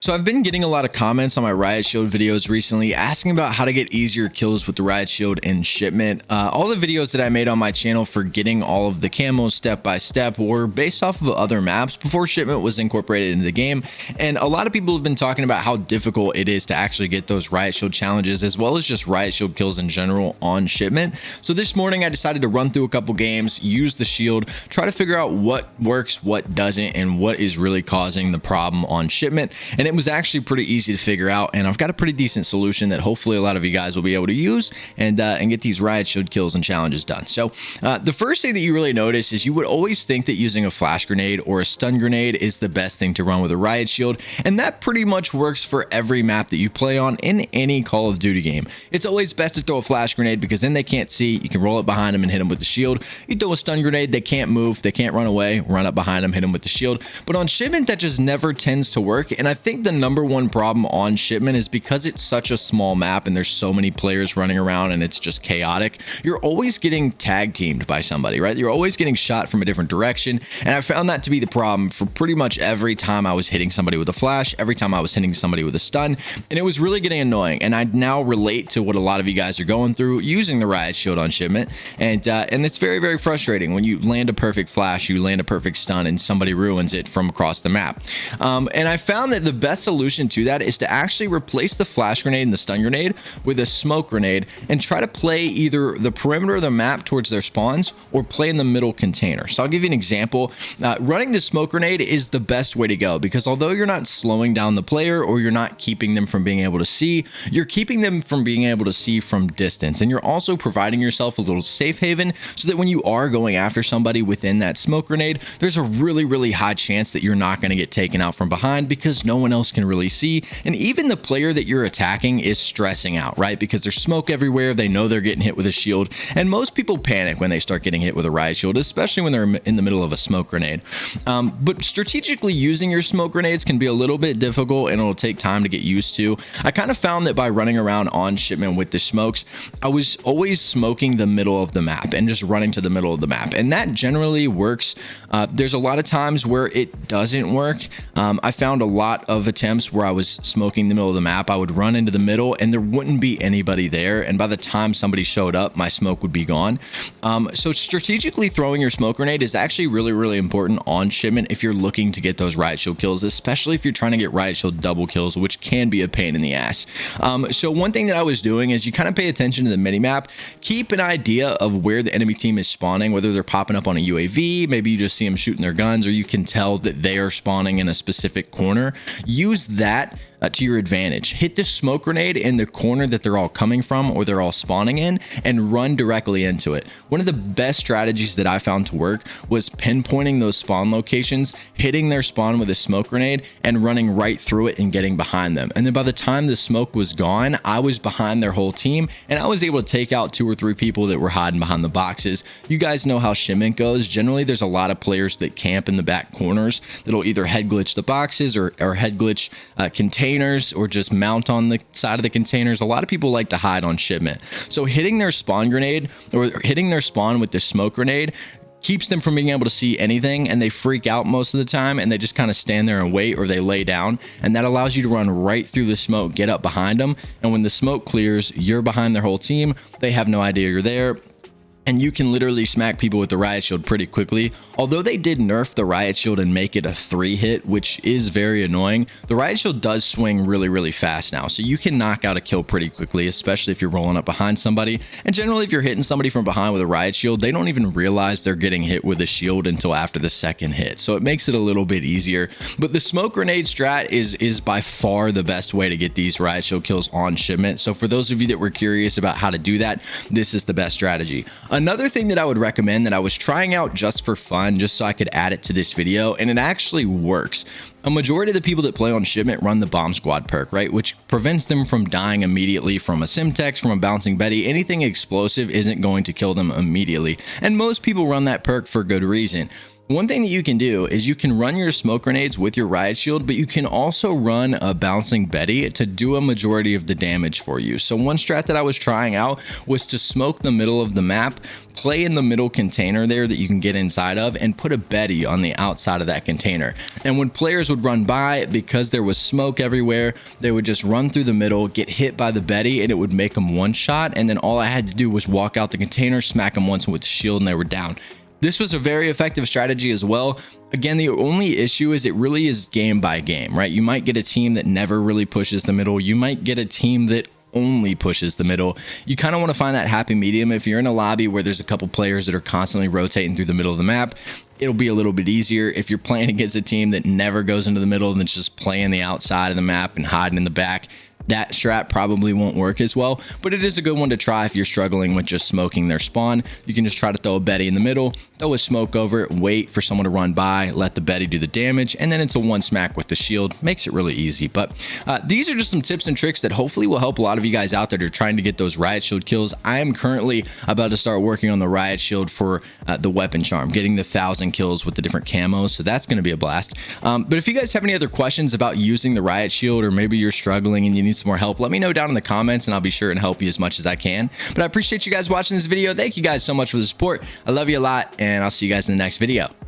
So I've been getting a lot of comments on my Riot Shield videos recently asking about how to get easier kills with the Riot Shield in Shipment. All the videos that I made on my channel for getting all of the camos step by step were based off of other maps before Shipment was incorporated into the game. And a lot of people have been talking about how difficult it is to actually get those Riot Shield challenges as well as just Riot Shield kills in general on Shipment. So this morning I decided to run through a couple games, use the shield, try to figure out what works, what doesn't, and what is really causing the problem on Shipment. And it was actually pretty easy to figure out, and I've got a pretty decent solution that hopefully a lot of you guys will be able to use and get these Riot Shield kills and challenges done. So the first thing that you really notice is you would always think that using a flash grenade or a stun grenade is the best thing to run with a Riot Shield, and that pretty much works for every map that you play on in any Call of Duty game. It's always best to throw a flash grenade because then they can't see, you can roll it behind them and hit them with the shield. You throw a stun grenade, they can't move, they can't run away, run up behind them, hit them with the shield. But on Shipment that just never tends to work, and I think the number one problem on Shipment is because it's such a small map and there's so many players running around and it's just chaotic. You're always getting tag teamed by somebody, right? You're always getting shot from a different direction, and I found that to be the problem for pretty much every time I was hitting somebody with a flash, every time I was hitting somebody with a stun, and it was really getting annoying. And I now relate to what a lot of you guys are going through using the Riot Shield on Shipment, and it's very, very frustrating when you land a perfect flash, you land a perfect stun, and somebody ruins it from across the map. And I found that the best solution to that is to actually replace the flash grenade and the stun grenade with a smoke grenade and try to play either the perimeter of the map towards their spawns or play in the middle container. So I'll give you an example. Running the smoke grenade is the best way to go because although you're not slowing down the player or you're not keeping them from being able to see, you're keeping them from being able to see from distance, and you're also providing yourself a little safe haven so that when you are going after somebody within that smoke grenade, there's a really, really high chance that you're not going to get taken out from behind because no one else can really see. And even the player that you're attacking is stressing out, right? Because there's smoke everywhere. They know they're getting hit with a shield. And most people panic when they start getting hit with a Riot Shield, especially when they're in the middle of a smoke grenade. But strategically using your smoke grenades can be a little bit difficult and it'll take time to get used to. I kind of found that by running around on Shipment with the smokes, I was always smoking the middle of the map and just running to the middle of the map. And that generally works. There's a lot of times where it doesn't work. I found a lot of attempts where I was smoking the middle of the map. I would run into the middle and there wouldn't be anybody there, and by the time somebody showed up, my smoke would be gone. So strategically throwing your smoke grenade is actually really, really important on Shipment if you're looking to get those Riot Shield kills, especially if you're trying to get Riot Shield double kills, which can be a pain in the ass. So one thing that I was doing is you kind of pay attention to the minimap, keep an idea of where the enemy team is spawning, whether they're popping up on a UAV, maybe you just see them shooting their guns, or you can tell that they are spawning in a specific corner. Use that to your advantage. Hit the smoke grenade in the corner that they're all coming from or they're all spawning in and run directly into it. One of the best strategies that I found to work was pinpointing those spawn locations, hitting their spawn with a smoke grenade and running right through it and getting behind them. And then by the time the smoke was gone, I was behind their whole team and I was able to take out 2 or 3 people that were hiding behind the boxes. You guys know how Shipment goes. Generally, there's a lot of players that camp in the back corners that'll either head glitch the boxes or head glitch containers or just mount on the side of the containers. A lot of people like to hide on Shipment. So hitting their spawn grenade or hitting their spawn with the smoke grenade keeps them from being able to see anything, and they freak out most of the time and they just kind of stand there and wait, or they lay down, and that allows you to run right through the smoke, get up behind them, and when the smoke clears, you're behind their whole team. They have no idea you're there. And you can literally smack people with the Riot Shield pretty quickly. Although they did nerf the Riot Shield and make it a 3-hit, which is very annoying, the Riot Shield does swing really, really fast now. So you can knock out a kill pretty quickly, especially if you're rolling up behind somebody. And generally, if you're hitting somebody from behind with a Riot Shield, they don't even realize they're getting hit with a shield until after the 2nd hit. So it makes it a little bit easier. But the smoke grenade strat is by far the best way to get these Riot Shield kills on Shipment. So for those of you that were curious about how to do that, this is the best strategy. Another thing that I would recommend that I was trying out just for fun, just so I could add it to this video, and it actually works. A majority of the people that play on Shipment run the Bomb Squad perk, right? Which prevents them from dying immediately from a Simtex, from a Bouncing Betty. Anything explosive isn't going to kill them immediately. And most people run that perk for good reason. One thing that you can do is you can run your smoke grenades with your riot shield, but you can also run a bouncing Betty to do a majority of the damage for you. So one strat that I was trying out was to smoke the middle of the map, play in the middle container there that you can get inside of, and put a Betty on the outside of that container. And when players would run by, because there was smoke everywhere, they would just run through the middle, get hit by the Betty, and it would make them one shot. And then all I had to do was walk out the container, smack them once with the shield, and they were down. This was a very effective strategy as well. Again, the only issue is it really is game by game, right? You might get a team that never really pushes the middle. You might get a team that only pushes the middle. You kind of want to find that happy medium. If you're in a lobby where there's a couple players that are constantly rotating through the middle of the map, it'll be a little bit easier. If you're playing against a team that never goes into the middle and it's just playing the outside of the map and hiding in the back, that strat probably won't work as well, but it is a good one to try if you're struggling with just smoking their spawn. You can just try to throw a Betty in the middle, throw a smoke over it, wait for someone to run by, let the Betty do the damage, and then it's a one smack with the shield. Makes it really easy. But these are just some tips and tricks that hopefully will help a lot of you guys out there that are trying to get those riot shield kills. I am currently about to start working on the riot shield for the weapon charm, getting the 1,000 kills with the different camos, so that's going to be a blast. But if you guys have any other questions about using the riot shield, or maybe you're struggling and you need some more help, let me know down in the comments and I'll be sure and help you as much as I can. But I appreciate you guys watching this video. Thank you guys so much for the support. I love you a lot, and I'll see you guys in the next video.